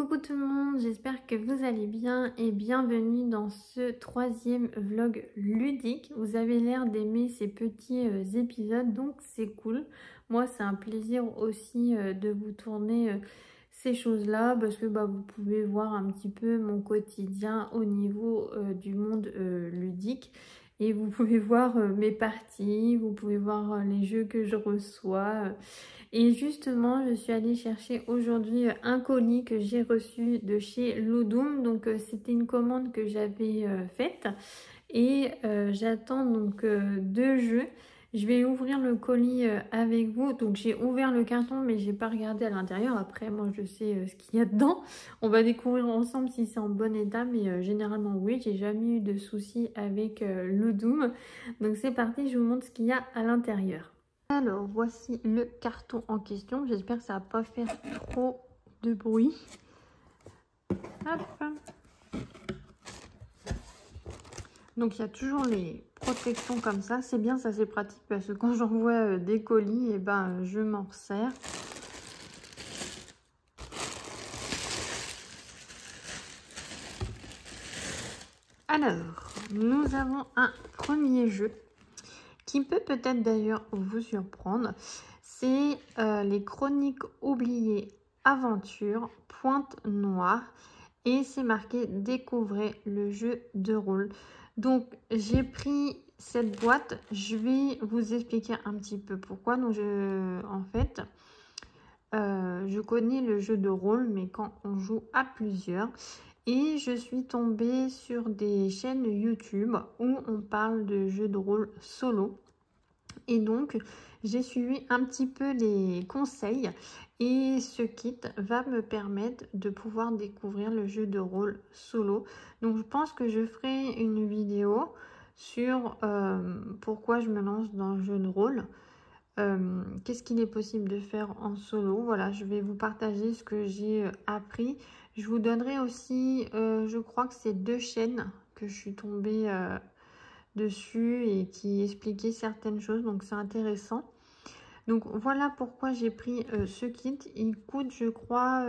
Coucou tout le monde, j'espère que vous allez bien et bienvenue dans ce troisième vlog ludique. Vous avez l'air d'aimer ces petits épisodes, donc c'est cool. Moi c'est un plaisir aussi de vous tourner ces choses-là parce que vous pouvez voir un petit peu mon quotidien au niveau du monde ludique. Et vous pouvez voir mes parties, vous pouvez voir les jeux que je reçois. Et justement, je suis allée chercher aujourd'hui un colis que j'ai reçu de chez Ludum. Donc c'était une commande que j'avais faite. Et j'attends donc 2 jeux. Je vais ouvrir le colis avec vous. Donc j'ai ouvert le carton mais j'ai pas regardé à l'intérieur. Après moi je sais ce qu'il y a dedans. On va découvrir ensemble si c'est en bon état. Mais généralement oui, j'ai jamais eu de soucis avec Ludum. Donc c'est parti, je vous montre ce qu'il y a à l'intérieur. Alors voici le carton en question. J'espère que ça va pas faire trop de bruit. Hop. Donc il y a toujours les protections comme ça. C'est bien, ça c'est pratique parce que quand j'envoie des colis, et je m'en sers. Alors, nous avons un premier jeu qui peut peut-être d'ailleurs vous surprendre. C'est les Chroniques oubliées Aventure Pointe Noire. Et c'est marqué Découvrez le jeu de rôle. Donc j'ai pris cette boîte, je vais vous expliquer un petit peu pourquoi. Donc en fait, je connais le jeu de rôle, mais quand on joue à plusieurs. Et je suis tombée sur des chaînes YouTube où on parle de jeux de rôle solo. Et donc j'ai suivi un petit peu les conseils et ce kit va me permettre de pouvoir découvrir le jeu de rôle solo. Donc je pense que je ferai une vidéo sur pourquoi je me lance dans le jeu de rôle. Qu'est-ce qu'il est possible de faire en solo. Voilà, je vais vous partager ce que j'ai appris. Je vous donnerai aussi, je crois que c'est 2 chaînes que je suis tombée dessus et qui expliquaient certaines choses, donc c'est intéressant. Donc voilà pourquoi j'ai pris ce kit. Il coûte je crois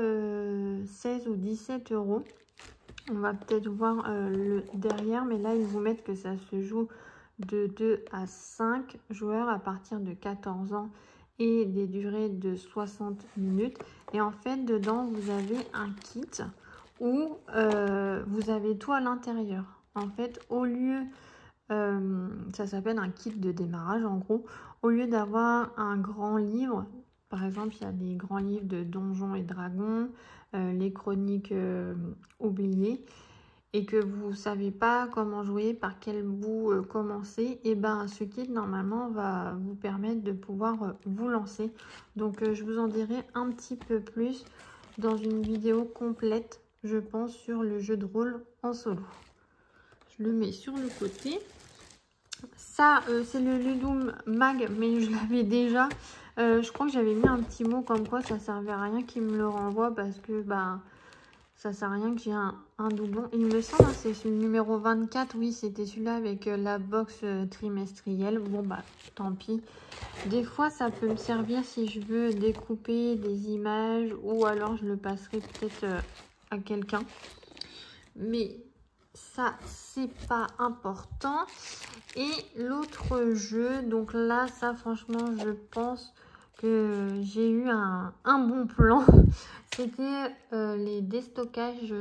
16 ou 17 €. On va peut-être voir le derrière, mais là ils vous mettent que ça se joue de 2 à 5 joueurs à partir de 14 ans et des durées de 60 minutes. Et en fait dedans vous avez un kit où vous avez tout à l'intérieur. En fait au lieu ça s'appelle un kit de démarrage en gros. Au lieu d'avoir un grand livre, par exemple il y a des grands livres de Donjons et Dragons, les Chroniques oubliées, et que vous savez pas comment jouer, par quel bout commencer, et ce kit normalement va vous permettre de pouvoir vous lancer. Donc je vous en dirai un petit peu plus dans une vidéo complète, je pense, sur le jeu de rôle en solo. Je le mets sur le côté. Ça, c'est le Ludum Mag, mais je l'avais déjà. Je crois que j'avais mis un petit mot comme quoi ça servait à rien qu'il me le renvoie parce que ça sert à rien que j'ai un doublon. Il me semble, c'est le numéro 24. Oui, c'était celui-là avec la box trimestrielle. Bon, tant pis. Des fois, ça peut me servir si je veux découper des images ou alors je le passerai peut-être à quelqu'un. Mais ça, c'est pas important. Et l'autre jeu, donc là, ça franchement, je pense que j'ai eu un bon plan. C'était les déstockages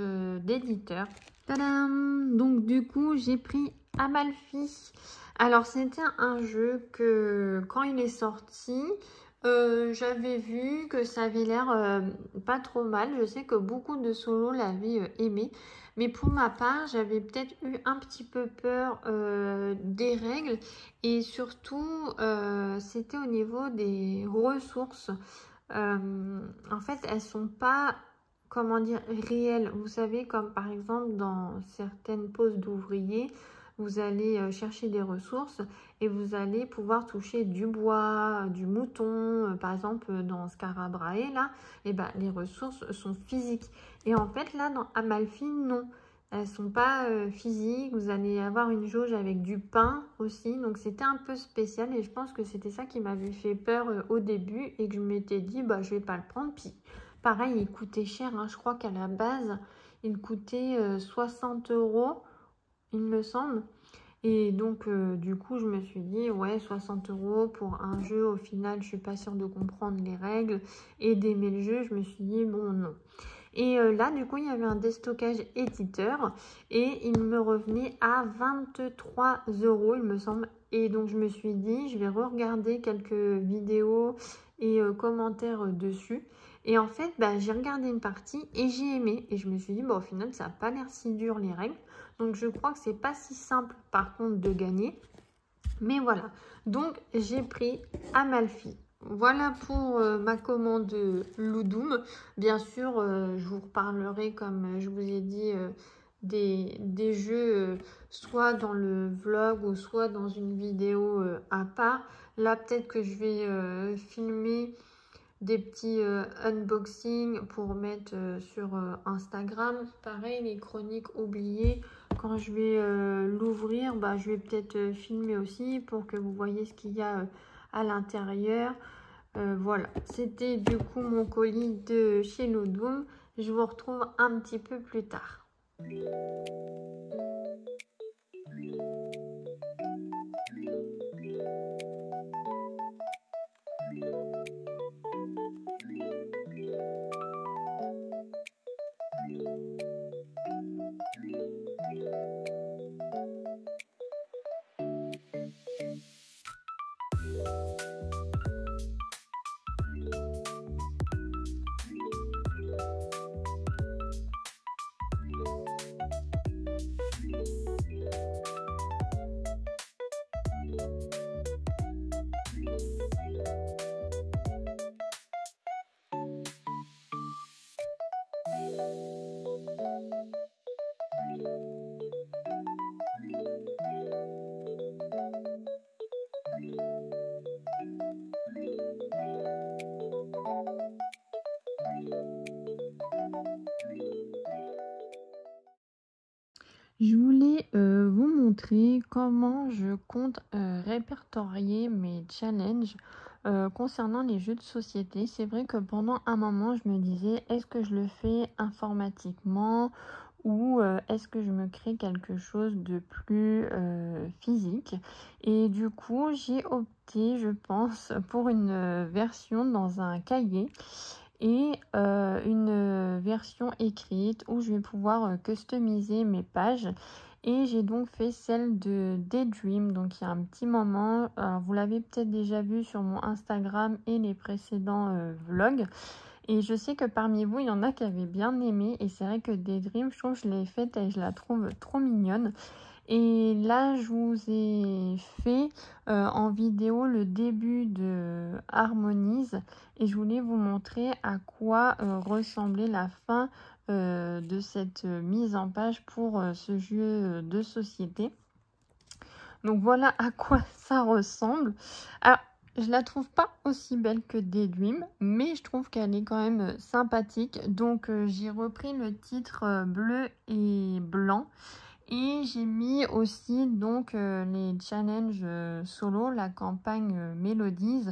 d'éditeurs. Tadam! Donc du coup, j'ai pris Amalfi. Alors c'était un jeu que quand il est sorti, j'avais vu que ça avait l'air pas trop mal. Je sais que beaucoup de solos l'avaient aimé. Mais pour ma part, j'avais peut-être eu un petit peu peur des règles. Et surtout, c'était au niveau des ressources. En fait, elles sont pas, comment dire, réelles. Vous savez, comme par exemple dans certaines poses d'ouvriers, vous allez chercher des ressources et vous allez pouvoir toucher du bois, du mouton. Par exemple, dans Scarabrae, là, les ressources sont physiques. Et en fait, là, dans Amalfi, non. Elles sont pas physiques. Vous allez avoir une jauge avec du pain aussi. Donc, c'était un peu spécial. Et je pense que c'était ça qui m'avait fait peur au début. Et que je m'étais dit, je vais pas le prendre. Puis, pareil, il coûtait cher, hein. Je crois qu'à la base, il coûtait 60 €, il me semble. Et donc, du coup, je me suis dit, ouais, 60 € pour un jeu, au final, je suis pas sûre de comprendre les règles et d'aimer le jeu. Je me suis dit, bon, non. Et là, du coup, il y avait un déstockage éditeur et il me revenait à 23 €, il me semble. Et donc, je me suis dit, je vais re-regarder quelques vidéos et commentaires dessus. Et en fait, bah, j'ai regardé une partie et j'ai aimé. Et je me suis dit, bon, au final, ça n'a pas l'air si dur les règles. Donc, je crois que c'est pas si simple, par contre, de gagner. Mais voilà. Donc, j'ai pris Amalfi. Voilà pour ma commande Ludum. Bien sûr, je vous reparlerai, comme je vous ai dit, des jeux, soit dans le vlog ou soit dans une vidéo à part. Là, peut-être que je vais filmer des petits unboxings pour mettre sur Instagram. Pareil, les chroniques oubliées. Quand je vais l'ouvrir, bah, je vais peut-être filmer aussi pour que vous voyez ce qu'il y a à l'intérieur. Voilà, c'était du coup mon colis de chez Ludum. Je vous retrouve un petit peu plus tard. Je voulais vous montrer comment je compte répertorier mes challenges concernant les jeux de société. C'est vrai que pendant un moment, je me disais, est-ce que je le fais informatiquement ou est-ce que je me crée quelque chose de plus physique? Et du coup, j'ai opté, je pense, pour une version dans un cahier et une version écrite où je vais pouvoir customiser mes pages. Et j'ai donc fait celle de Daydream, donc il y a un petit moment. Alors, vous l'avez peut-être déjà vu sur mon Instagram et les précédents vlogs. Et je sais que parmi vous, il y en a qui avaient bien aimé. Et c'est vrai que Daydream, je trouve que je l'ai faite et je la trouve trop mignonne. Et là, je vous ai fait en vidéo le début de Harmonize et je voulais vous montrer à quoi ressemblait la fin de cette mise en page pour ce jeu de société. Donc voilà à quoi ça ressemble. Alors, je la trouve pas aussi belle que Daydream, mais je trouve qu'elle est quand même sympathique. Donc j'ai repris le titre bleu et blanc. Et j'ai mis aussi donc les challenges solo, la campagne Melodies,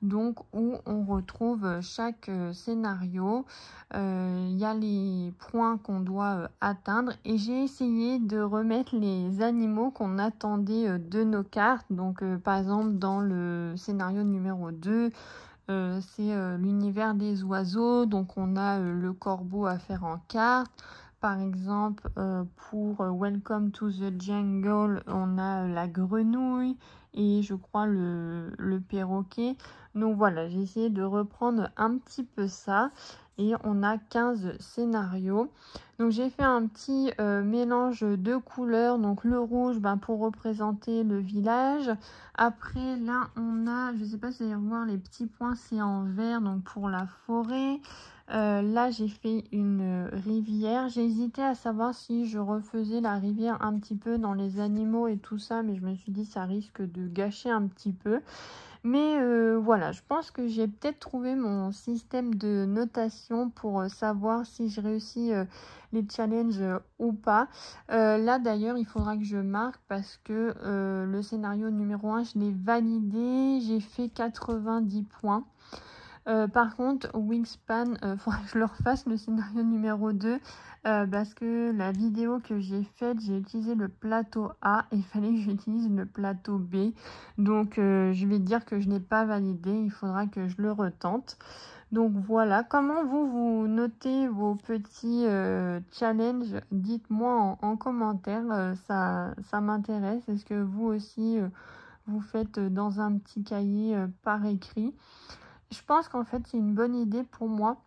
donc où on retrouve chaque scénario. Il y a les points qu'on doit atteindre et j'ai essayé de remettre les animaux qu'on attendait de nos cartes. Donc par exemple dans le scénario numéro 2, c'est l'univers des oiseaux, donc on a le corbeau à faire en carte. Par exemple, pour Welcome to the Jungle, on a la grenouille et je crois le perroquet. Donc voilà, j'ai essayé de reprendre un petit peu ça. Et on a 15 scénarios. Donc j'ai fait un petit mélange de couleurs. Donc le rouge pour représenter le village. Après là on a, je ne sais pas si vous allez voir les petits points, c'est en vert donc pour la forêt. Là j'ai fait une rivière. J'ai hésité à savoir si je refaisais la rivière un petit peu dans les animaux et tout ça. Mais je me suis dit ça risque de gâcher un petit peu. Mais voilà, je pense que j'ai peut-être trouvé mon système de notation pour savoir si je réussis les challenges ou pas. Là d'ailleurs, il faudra que je marque parce que le scénario numéro 1, je l'ai validé. J'ai fait 90 points. Par contre, Wingspan, faudra que je le refasse le scénario numéro 2 parce que la vidéo que j'ai faite, j'ai utilisé le plateau A et il fallait que j'utilise le plateau B. Donc, je vais dire que je n'ai pas validé. Il faudra que je le retente. Donc voilà, comment vous notez vos petits challenges? Dites-moi en commentaire, ça m'intéresse. Est-ce que vous aussi, vous faites dans un petit cahier par écrit? Je pense qu'en fait, c'est une bonne idée pour moi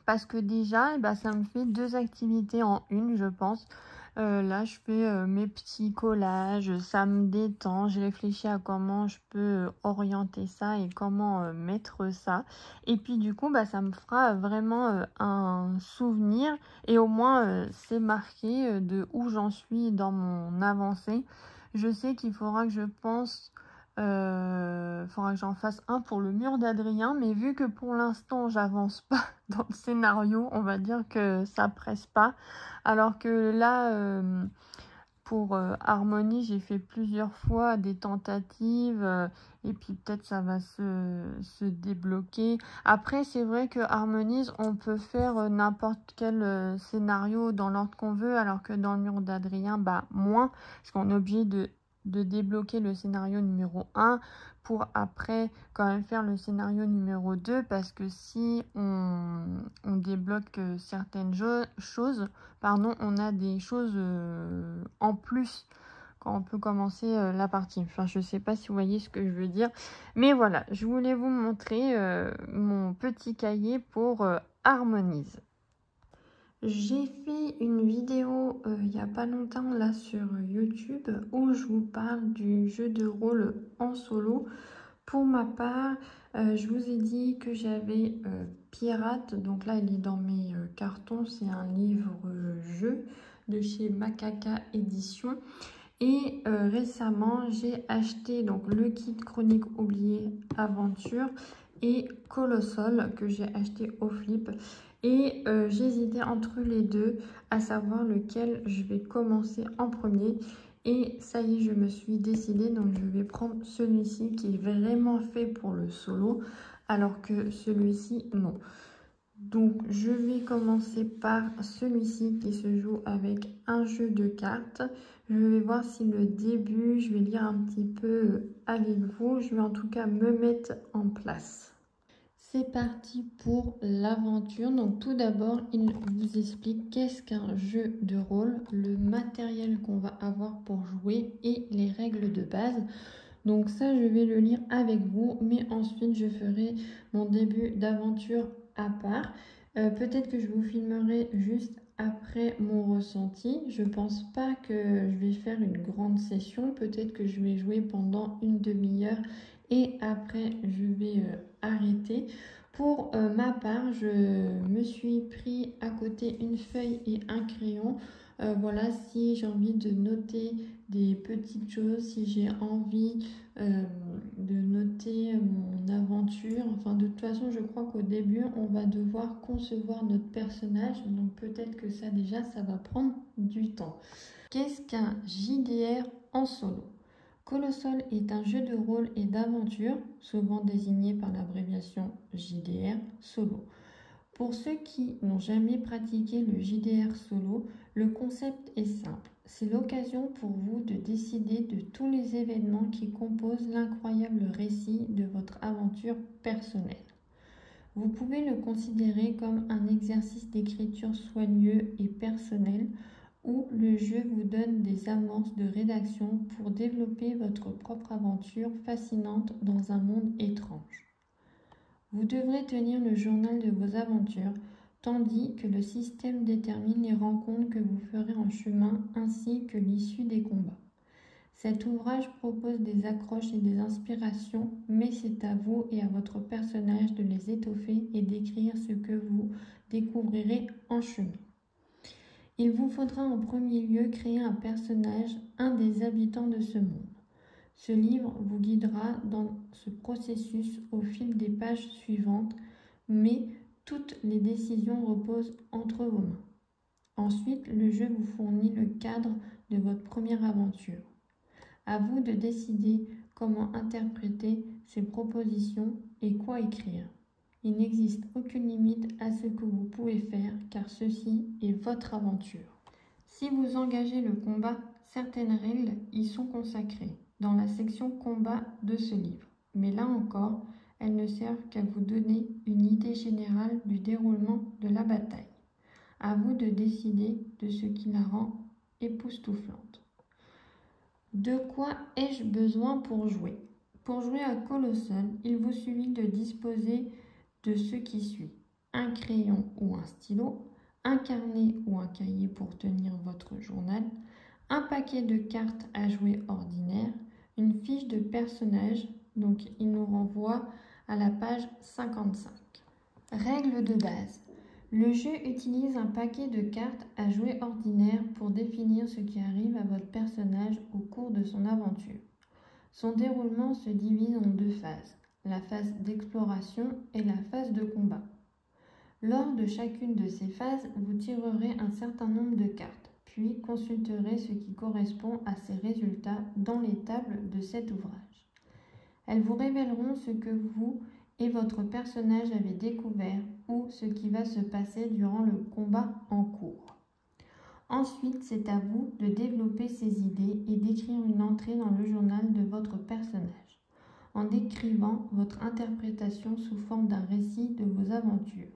parce que déjà, eh ben, ça me fait 2 activités en une, je pense. Là, je fais mes petits collages, ça me détend. Je réfléchis à comment je peux orienter ça et comment mettre ça. Et puis, du coup, bah, ça me fera vraiment un souvenir. Et au moins, c'est marqué de où j'en suis dans mon avancée. Je sais qu'il faudra que je pense faudra que j'en fasse un pour le mur d'Adrien, mais vu que pour l'instant j'avance pas dans le scénario, on va dire que ça presse pas. Alors que là, pour Harmonie, j'ai fait plusieurs fois des tentatives et puis peut-être ça va se débloquer. Après, c'est vrai que Harmonise, on peut faire n'importe quel scénario dans l'ordre qu'on veut, alors que dans le mur d'Adrien, bah moins, parce qu'on est obligé de débloquer le scénario numéro 1 pour après quand même faire le scénario numéro 2 parce que si on débloque certaines choses, pardon, on a des choses en plus quand on peut commencer la partie. Enfin, je sais pas si vous voyez ce que je veux dire, mais voilà, je voulais vous montrer mon petit cahier pour Harmonise. J'ai fait une vidéo il n'y a pas longtemps là sur YouTube où je vous parle du jeu de rôle en solo. Pour ma part, je vous ai dit que j'avais Pirate, donc là il est dans mes cartons, c'est un livre-jeu de chez Macaca Édition. Et récemment, j'ai acheté donc le kit Chronique oubliée Aventure et Colossal que j'ai acheté au flip. Et j'hésitais entre les deux, à savoir lequel je vais commencer en premier. Et ça y est, je me suis décidée, donc je vais prendre celui-ci qui est vraiment fait pour le solo, alors que celui-ci, non. Donc je vais commencer par celui-ci qui se joue avec un jeu de cartes. Je vais voir si le début, je vais lire un petit peu avec vous. Je vais en tout cas me mettre en place. C'est parti pour l'aventure. Donc tout d'abord, il vous explique qu'est-ce qu'un jeu de rôle, le matériel qu'on va avoir pour jouer et les règles de base. Donc ça, je vais le lire avec vous, mais ensuite je ferai mon début d'aventure à part. Peut-être que je vous filmerai juste après mon ressenti. Je pense pas que je vais faire une grande session. Peut-être que je vais jouer pendant une demi-heure et après je vais arrêter. Pour ma part, je me suis pris à côté une feuille et un crayon. Voilà, si j'ai envie de noter des petites choses, si j'ai envie de noter mon aventure. Enfin, de toute façon, je crois qu'au début, on va devoir concevoir notre personnage. Donc peut-être que ça déjà, ça va prendre du temps. Qu'est-ce qu'un JDR en solo? Colossal est un jeu de rôle et d'aventure, souvent désigné par l'abréviation JDR solo. Pour ceux qui n'ont jamais pratiqué le JDR solo, le concept est simple. C'est l'occasion pour vous de décider de tous les événements qui composent l'incroyable récit de votre aventure personnelle. Vous pouvez le considérer comme un exercice d'écriture soigneux et personnel où le jeu vous donne des amorces de rédaction pour développer votre propre aventure fascinante dans un monde étrange. Vous devrez tenir le journal de vos aventures, tandis que le système détermine les rencontres que vous ferez en chemin ainsi que l'issue des combats. Cet ouvrage propose des accroches et des inspirations, mais c'est à vous et à votre personnage de les étoffer et d'écrire ce que vous découvrirez en chemin. Il vous faudra en premier lieu créer un personnage, un des habitants de ce monde. Ce livre vous guidera dans ce processus au fil des pages suivantes, mais toutes les décisions reposent entre vos mains. Ensuite, le jeu vous fournit le cadre de votre première aventure. À vous de décider comment interpréter ces propositions et quoi écrire. Il n'existe aucune limite à ce que vous pouvez faire car ceci est votre aventure. Si vous engagez le combat, certaines règles y sont consacrées dans la section combat de ce livre. Mais là encore, elles ne servent qu'à vous donner une idée générale du déroulement de la bataille. À vous de décider de ce qui la rend époustouflante. De quoi ai-je besoin pour jouer? Pour jouer à Colossal, il vous suffit de disposer de ce qui suit. Un crayon ou un stylo, un carnet ou un cahier pour tenir votre journal, un paquet de cartes à jouer ordinaire, une fiche de personnage, donc il nous renvoie à la page 55. Règle de base. Le jeu utilise un paquet de cartes à jouer ordinaire pour définir ce qui arrive à votre personnage au cours de son aventure. Son déroulement se divise en deux phases, la phase d'exploration et la phase de combat. Lors de chacune de ces phases, vous tirerez un certain nombre de cartes, puis consulterez ce qui correspond à ces résultats dans les tables de cet ouvrage. Elles vous révéleront ce que vous et votre personnage avez découvert ou ce qui va se passer durant le combat en cours. Ensuite, c'est à vous de développer ces idées et d'écrire une entrée dans le journal de votre personnage, en décrivant votre interprétation sous forme d'un récit de vos aventures.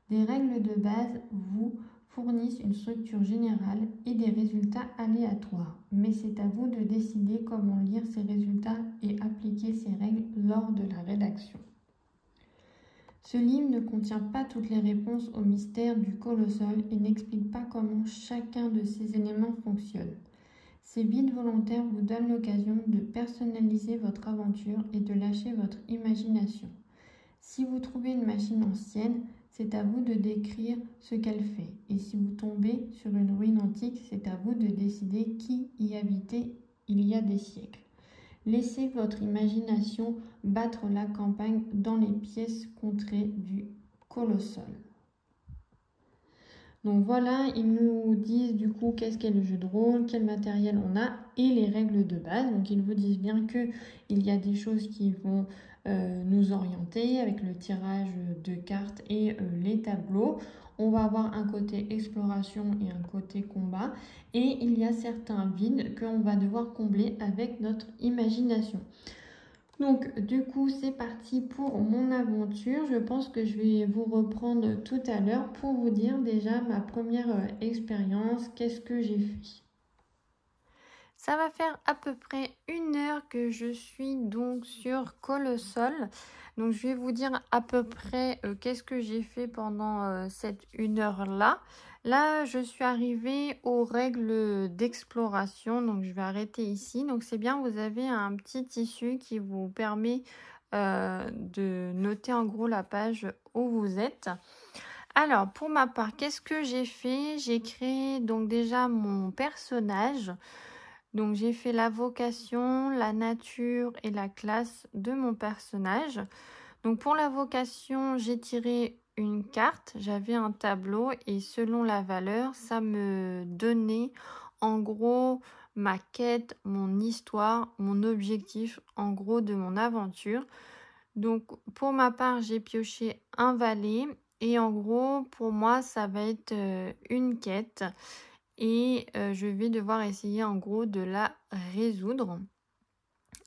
Des règles de base vous fournissent une structure générale et des résultats aléatoires, mais c'est à vous de décider comment lire ces résultats et appliquer ces règles lors de la rédaction. Ce livre ne contient pas toutes les réponses aux mystères du Colossal et n'explique pas comment chacun de ces éléments fonctionne. Ces bides volontaires vous donnent l'occasion de personnaliser votre aventure et de lâcher votre imagination. Si vous trouvez une machine ancienne, c'est à vous de décrire ce qu'elle fait. Et si vous tombez sur une ruine antique, c'est à vous de décider qui y habitait il y a des siècles. Laissez votre imagination battre la campagne dans les pièces contrées du Colossal. Donc voilà, ils nous disent du coup qu'est-ce qu'est le jeu de rôle, quel matériel on a et les règles de base. Donc ils vous disent bien qu'il y a des choses qui vont nous orienter avec le tirage de cartes et les tableaux. On va avoir un côté exploration et un côté combat. Et il y a certains vides qu'on va devoir combler avec notre imagination. Donc du coup c'est parti pour mon aventure. Je pense que je vais vous reprendre tout à l'heure pour vous dire déjà ma première expérience, qu'est-ce que j'ai fait. Ça va faire à peu près 1 heure que je suis donc sur Colossal. Donc je vais vous dire à peu près qu'est-ce que j'ai fait pendant cette 1 heure-là. Là, je suis arrivée aux règles d'exploration. Donc je vais arrêter ici. Donc c'est bien, vous avez un petit tissu qui vous permet de noter en gros la page où vous êtes. Alors, pour ma part, qu'est-ce que j'ai fait? J'ai créé donc déjà mon personnage. Donc j'ai fait la vocation, la nature et la classe de mon personnage. Donc pour la vocation, j'ai tiré une carte, j'avais un tableau et selon la valeur, ça me donnait en gros ma quête, mon histoire, mon objectif en gros de mon aventure. Donc pour ma part, j'ai pioché un valet et en gros pour moi, ça va être une quête. Et je vais devoir essayer en gros de la résoudre.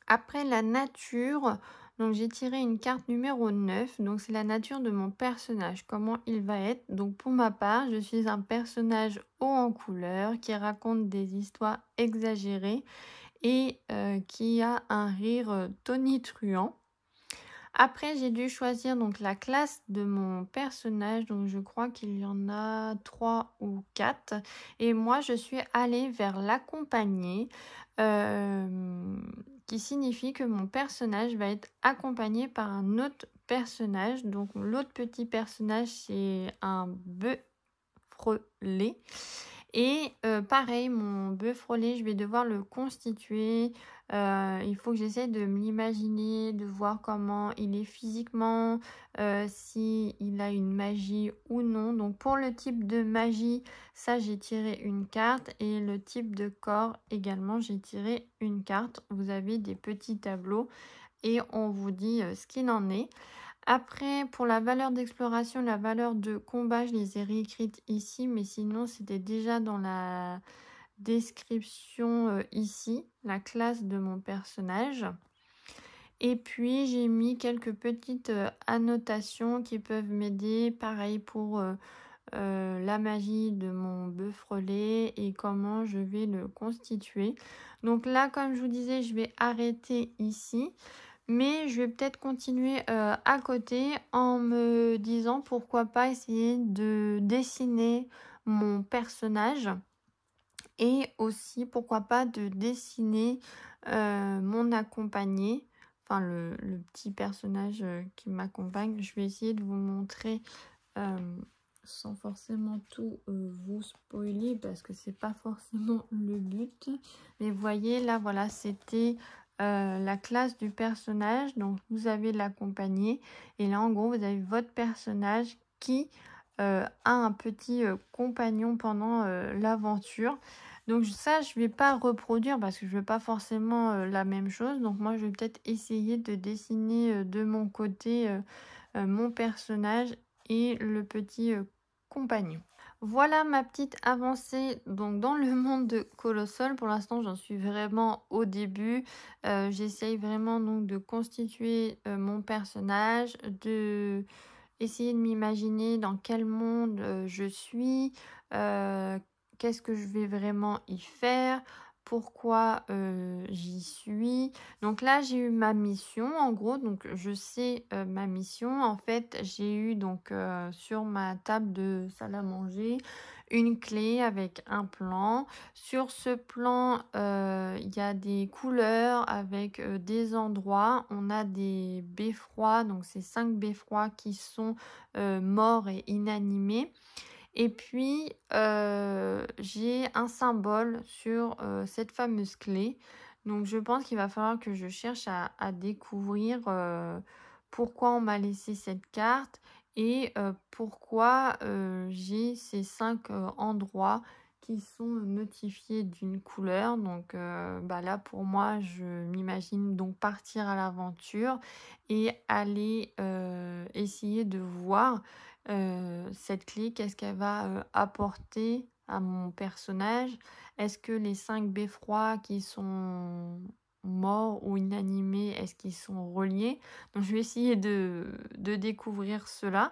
Après la nature, donc j'ai tiré une carte numéro 9, donc c'est la nature de mon personnage, comment il va être. Donc pour ma part, je suis un personnage haut en couleur qui raconte des histoires exagérées et qui a un rire tonitruant. Après, j'ai dû choisir donc la classe de mon personnage. Donc, je crois qu'il y en a 3 ou 4. Et moi, je suis allée vers l'accompagné, qui signifie que mon personnage va être accompagné par un autre personnage. Donc, l'autre petit personnage, c'est un bœuf frelé. Et pareil, mon bœuf frelé, je vais devoir le constituer. Il faut que j'essaie de me l'imaginer, de voir comment il est physiquement, s'il a une magie ou non. Donc pour le type de magie, ça j'ai tiré une carte. Et le type de corps également, j'ai tiré une carte. Vous avez des petits tableaux et on vous dit ce qu'il en est. Après, pour la valeur d'exploration, la valeur de combat, je les ai réécrites ici, mais sinon, c'était déjà dans la description ici, la classe de mon personnage. Et puis, j'ai mis quelques petites annotations qui peuvent m'aider. Pareil pour la magie de mon bœuf relais et comment je vais le constituer. Donc là, comme je vous disais, je vais arrêter ici. Mais je vais peut-être continuer à côté en me disant pourquoi pas essayer de dessiner mon personnage et aussi pourquoi pas de dessiner mon accompagné, enfin le petit personnage qui m'accompagne. Je vais essayer de vous montrer sans forcément tout vous spoiler parce que c'est pas forcément le but. Mais vous voyez là, voilà, c'était la classe du personnage. Donc vous avez l'accompagné et là en gros vous avez votre personnage qui a un petit compagnon pendant l'aventure. Donc ça je vais pas reproduire parce que je veux pas forcément la même chose. Donc moi je vais peut-être essayer de dessiner de mon côté mon personnage et le petit compagnon. Voilà ma petite avancée donc dans le monde de Colossal. Pour l'instant, j'en suis vraiment au début. J'essaye vraiment donc de constituer mon personnage, de essayer de m'imaginer dans quel monde je suis, qu'est-ce que je vais vraiment y faire, pourquoi j'y suis. Donc là, j'ai eu ma mission, en gros, donc je sais ma mission. En fait, j'ai eu donc sur ma table de salle à manger une clé avec un plan. Sur ce plan, il y a des couleurs avec des endroits. On a des beffrois, donc c'est 5 beffrois qui sont morts et inanimés. Et puis, j'ai un symbole sur cette fameuse clé. Donc, je pense qu'il va falloir que je cherche à découvrir pourquoi on m'a laissé cette carte et pourquoi j'ai ces 5 endroits qui sont notifiés d'une couleur. Donc, bah là, pour moi, je m'imagine donc partir à l'aventure et aller essayer de voir cette clé, qu'est-ce qu'elle va apporter à mon personnage. Est-ce que les 5 beffrois qui sont morts ou inanimés, est-ce qu'ils sont reliés? Donc je vais essayer de découvrir cela.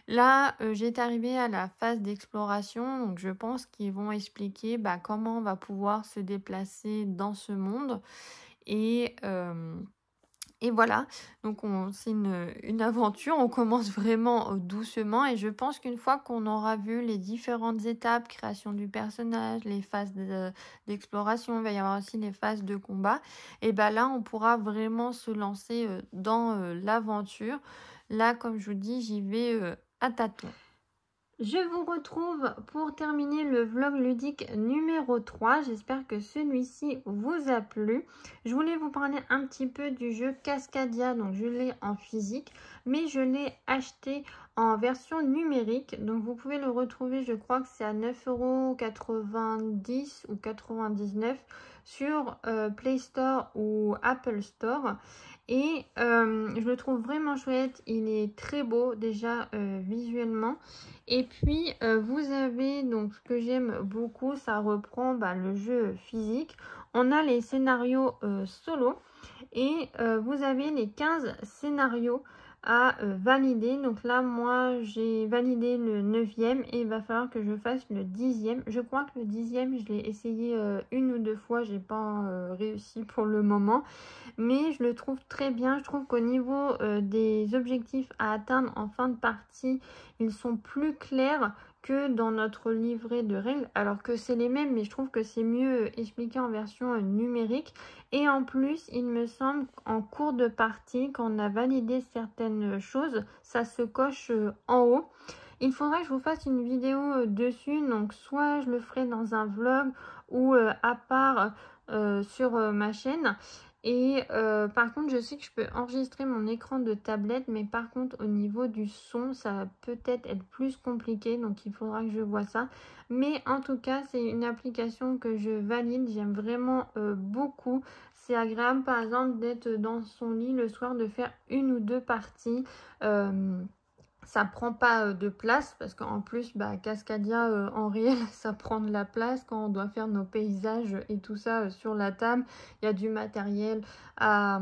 Là, j'étais arrivée à la phase d'exploration, donc je pense qu'ils vont expliquer comment on va pouvoir se déplacer dans ce monde. Et voilà, donc c'est une aventure, on commence vraiment doucement et je pense qu'une fois qu'on aura vu les différentes étapes, création du personnage, les phases d'exploration, il va y avoir aussi les phases de combat, et là on pourra vraiment se lancer dans l'aventure. Là, comme je vous dis, j'y vais à tâtons. Je vous retrouve pour terminer le vlog ludique numéro 3. J'espère que celui-ci vous a plu. Je voulais vous parler un petit peu du jeu Cascadia. Donc je l'ai en physique, mais je l'ai acheté en version numérique. Donc vous pouvez le retrouver, je crois que c'est à 9,90 € ou 99 sur Play Store ou Apple Store. Et je le trouve vraiment chouette. Il est très beau déjà visuellement. Et puis, vous avez, donc ce que j'aime beaucoup, ça reprend le jeu physique. On a les scénarios solo et vous avez les 15 scénarios à valider. Donc là, moi, j'ai validé le 9e et il va falloir que je fasse le 10e. Je crois que le 10e, je l'ai essayé une ou deux fois. J'ai pas réussi pour le moment. Mais je le trouve très bien. Je trouve qu'au niveau des objectifs à atteindre en fin de partie, ils sont plus clairs que dans notre livret de règles, alors que c'est les mêmes, mais je trouve que c'est mieux expliqué en version numérique. Et en plus, il me semble qu'en cours de partie, quand on a validé certaines choses, ça se coche en haut. Il faudra que je vous fasse une vidéo dessus, donc soit je le ferai dans un vlog ou à part sur ma chaîne. Et par contre, je sais que je peux enregistrer mon écran de tablette, mais par contre, au niveau du son, ça va peut-être être plus compliqué, donc il faudra que je vois ça. Mais en tout cas, c'est une application que je valide, j'aime vraiment beaucoup. c'est agréable par exemple d'être dans son lit le soir, de faire 1 ou 2 parties. Ça prend pas de place parce qu'en plus Cascadia en réel ça prend de la place quand on doit faire nos paysages et tout ça sur la table. Il y a du matériel à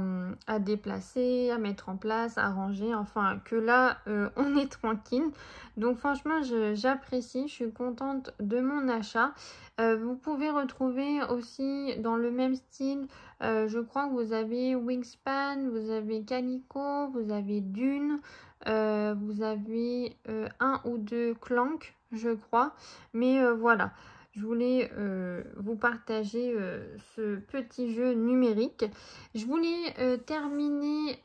déplacer, à mettre en place, à ranger, enfin que là on est tranquille. Donc franchement j'apprécie, je suis contente de mon achat. Vous pouvez retrouver aussi dans le même style, je crois que vous avez Wingspan, vous avez Calico, vous avez Dune. Vous avez 1 ou 2 Clank, je crois. Mais voilà, je voulais vous partager ce petit jeu numérique. Je voulais terminer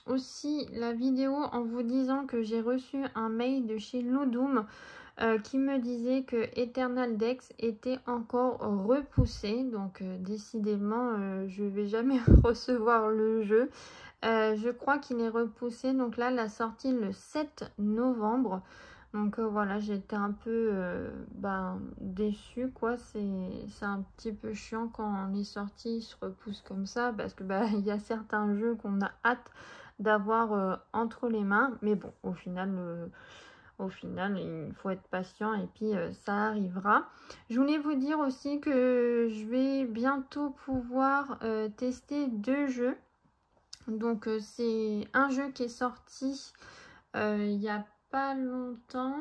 aussi la vidéo en vous disant que j'ai reçu un mail de chez Ludum qui me disait que Eternal Dex était encore repoussé. Donc décidément, je vais jamais recevoir le jeu. Je crois qu'il est repoussé, donc là la sortie le 7 novembre. Donc voilà, j'étais un peu déçue quoi. C'est un petit peu chiant quand les sorties se repoussent comme ça, parce que il y a certains jeux qu'on a hâte d'avoir entre les mains. Mais bon, au final il faut être patient et puis ça arrivera. Je voulais vous dire aussi que je vais bientôt pouvoir tester 2 jeux. Donc c'est un jeu qui est sorti il n'y a pas longtemps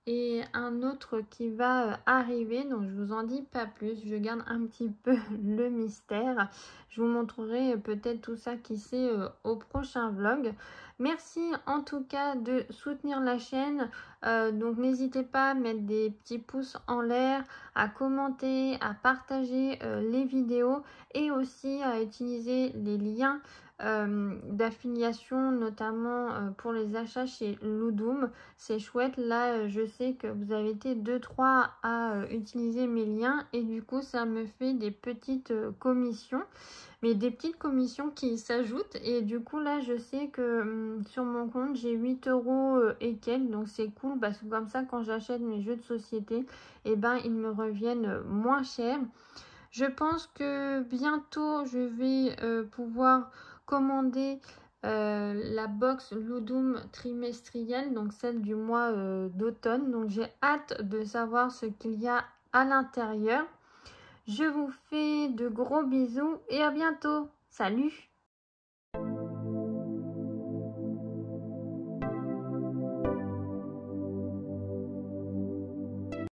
et un autre qui va arriver. Donc je vous en dis pas plus, je garde un petit peu le mystère. Je vous montrerai peut-être tout ça qui sait au prochain vlog. Merci en tout cas de soutenir la chaîne. Donc n'hésitez pas à mettre des petits pouces en l'air, à commenter, à partager les vidéos et aussi à utiliser les liens d'affiliation, notamment pour les achats chez Ludum. C'est chouette. Là je sais que vous avez été 2-3 à utiliser mes liens et du coup ça me fait des petites commissions, mais des petites commissions qui s'ajoutent, et du coup là je sais que sur mon compte j'ai 8 € et quelques, donc c'est cool parce que comme ça quand j'achète mes jeux de société, et ils me reviennent moins cher. Je pense que bientôt je vais pouvoir commander la box Ludum trimestrielle, donc celle du mois d'automne. Donc j'ai hâte de savoir ce qu'il y a à l'intérieur. Je vous fais de gros bisous et à bientôt. Salut!